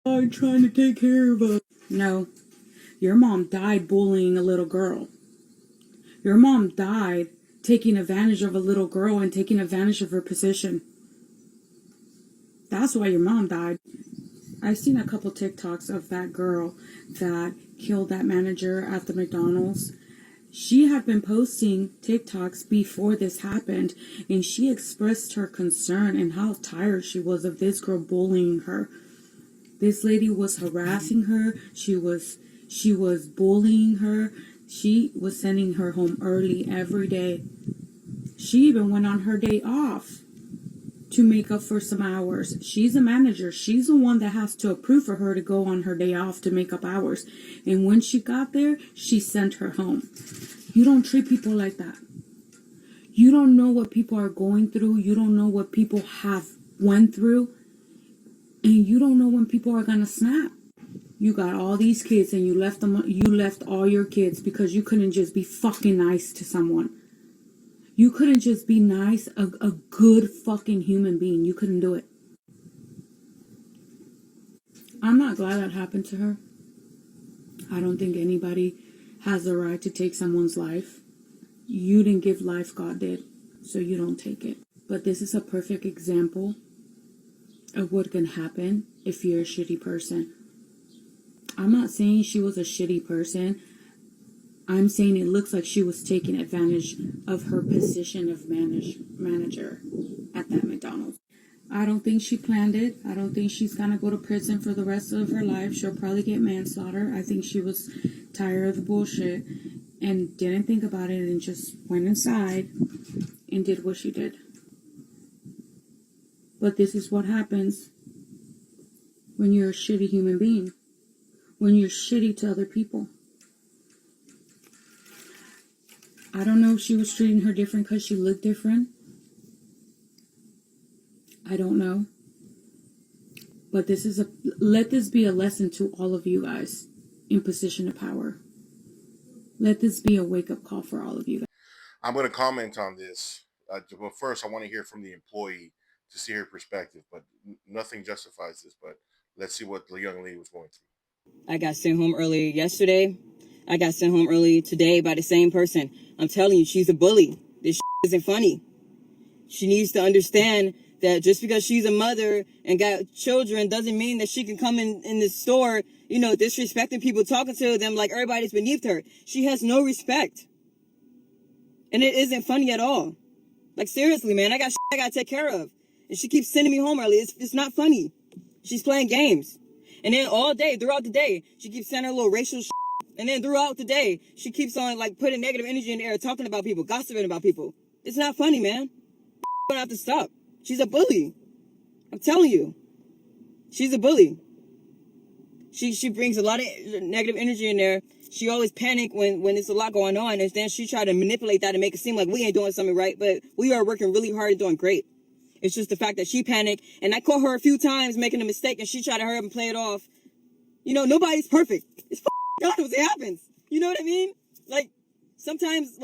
I'm trying to take care of us. No, your mom died bullying a little girl. Your mom died taking advantage of a little girl and taking advantage of her position. That's why your mom died. I've seen a couple TikToks of that girl that killed that manager at the McDonald's. She had been posting TikToks before this happened, and she expressed her concern and how tired she was of this girl bullying her. This lady was harassing her. She was bullying her. She was sending her home early every day. She even went on her day off to make up for some hours. She's a manager. She's the one that has to approve for her to go on her day off to make up hours. And when she got there, she sent her home. You don't treat people like that. You don't know what people are going through. You don't know what people have went through. And you don't know when people are going to snap. You got all these kids and you left all your kids because you couldn't just be fucking nice to someone. You couldn't just be nice, a good fucking human being. You couldn't do it. I'm not glad that happened to her. I don't think anybody has the right to take someone's life. You didn't give life, God did. So you don't take it. But this is a perfect example of what can happen if you're a shitty person. I'm not saying she was a shitty person. I'm saying it looks like she was taking advantage of her position of manager at that McDonald's. I don't think she planned it. I don't think she's going to go to prison for the rest of her life. She'll probably get manslaughter. I think she was tired of the bullshit and didn't think about it and just went inside and did what she did. But this is what happens when you're a shitty human being. When you're shitty to other people. I don't know if she was treating her different because she looked different. I don't know. But let this be a lesson to all of you guys in position of power. Let this be a wake-up call for all of you guys. I'm going to comment on this. But first, I want to hear from the employee to see her perspective. But nothing justifies this. But let's see what the young lady was going through. I got sent home early yesterday. I got sent home early today by the same person. I'm telling you, she's a bully. This isn't funny. She needs to understand that just because she's a mother and got children doesn't mean that she can come in the store, disrespecting people, talking to them like everybody's beneath her. She has no respect. And it isn't funny at all. Like, seriously, man, I got I got to take care of. And she keeps sending me home early. It's not funny. She's playing games. And then all day, throughout the day, she keeps sending her little racial shit. And then throughout the day, she keeps on, putting negative energy in the air, talking about people, gossiping about people. It's not funny, man. You're gonna have to stop. She's a bully. I'm telling you. She's a bully. She brings a lot of negative energy in there. She always panic when there's a lot going on. And then she try to manipulate that and make it seem like we ain't doing something right. But we are working really hard and doing great. It's just the fact that she panicked. And I caught her a few times making a mistake. And she tried to hurry up and play it off. Nobody's perfect. It's McDonald's. It happens. You know what I mean? Sometimes,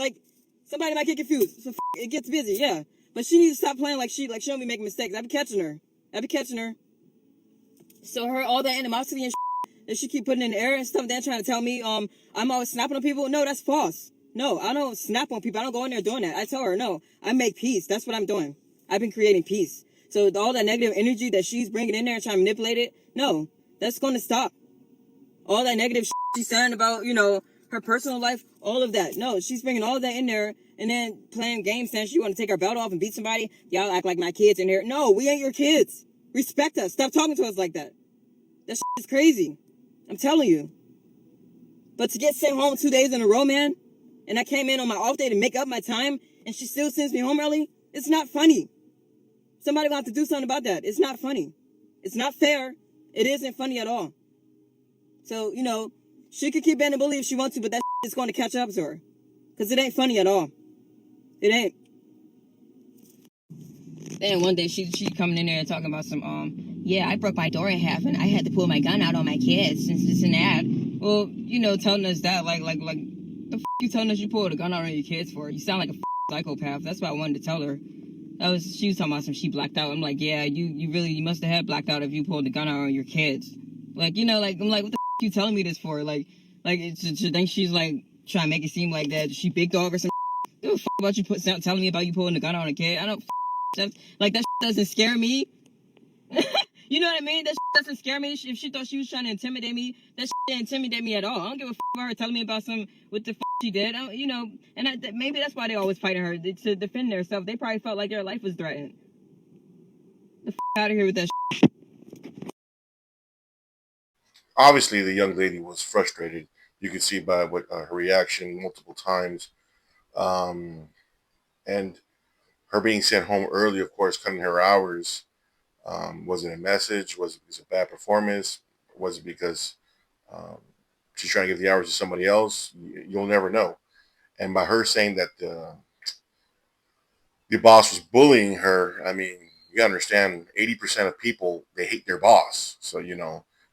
somebody might get confused. So it gets busy, yeah. But she needs to stop playing like she don't be making mistakes. I be catching her. So all that animosity and that she keep putting in the air and stuff, then trying to tell me, I'm always snapping on people. No, that's false. No, I don't snap on people. I don't go in there doing that. I tell her, no, I make peace. That's what I'm doing. I've been creating peace. So all that negative energy that she's bringing in there and trying to manipulate it, no, that's going to stop. All that negative she's saying about, her personal life, all of that. No, she's bringing all of that in there and then playing games saying she want to take her belt off and beat somebody. Y'all act like my kids in here. No, we ain't your kids. Respect us. Stop talking to us like that. That is crazy. I'm telling you. But to get sent home 2 days in a row, man, and I came in on my off day to make up my time, and she still sends me home early, it's not funny. Somebody will have to do something about that. It's not funny. It's not fair. It isn't funny at all. So, she could keep being a bully if she wants to, but that is going to catch up to her. Because it ain't funny at all. It ain't. Then one day she coming in there and talking about yeah, I broke my door in half and I had to pull my gun out on my kids since this and that. Well, telling us that, the you telling us you pulled a gun out on your kids for? You sound like a psychopath. That's what I wanted to tell her. She was talking about she blacked out. I'm like, yeah, you must have had blacked out if you pulled the gun out on your kids. Like, you know, like, I'm like, what the you telling me this for? Like she think she's like trying to make it seem like that she big dog or something. Give a about you telling me about you pulling the gun on a kid. I don't like that doesn't scare me. You know what I mean? That doesn't scare me. If she thought she was trying to intimidate me, that didn't intimidate me at all. I don't give a about her telling me about what the she did. You know, and maybe that's why they always fighting her to defend themselves. They probably felt like their life was threatened. The out of here with that. Obviously, the young lady was frustrated. You could see by what her reaction multiple times, um, and her being sent home early, of course, cutting her hours. Was it a message? Was it because of bad performance? Was it because um, she's trying to give the hours to somebody else? You'll never know. And by her saying that the boss was bullying her, I mean, you gotta understand, 80% of people, they hate their boss. So,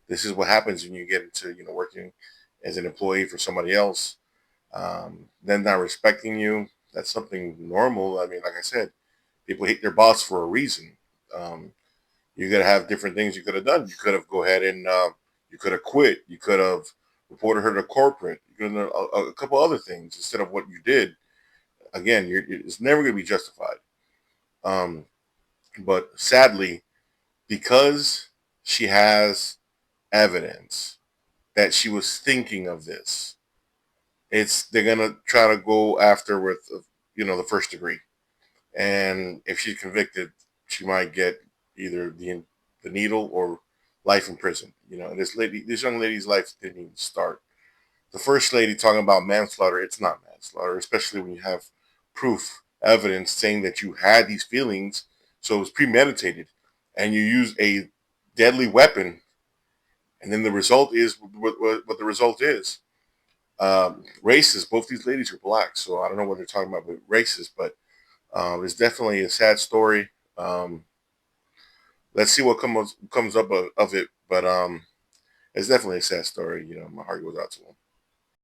this is what happens when you get into, working as an employee for somebody else. Them not respecting you, that's something normal. I mean, like I said, people hate their boss for a reason. Um, you could have different things you could have done. You could have go ahead and you could have quit. You could have reported her to corporate. You could have done a couple other things instead of what you did. Again, it's never going to be justified. Um, but sadly, because she has evidence that she was thinking of this, they're gonna try to go after with the first degree. And if she's convicted, she might get either the needle or life in prison. And this young lady's life didn't even start. The first lady talking about manslaughter, it's not manslaughter, especially when you have proof, evidence saying that you had these feelings, so it was premeditated, and you use a deadly weapon, and then the result is what the result is. Racist. Both these ladies are black, so I don't know what they're talking about, but racist. But it's definitely a sad story. Um, let's see what comes up of it, but it's definitely a sad story. My heart goes out to them.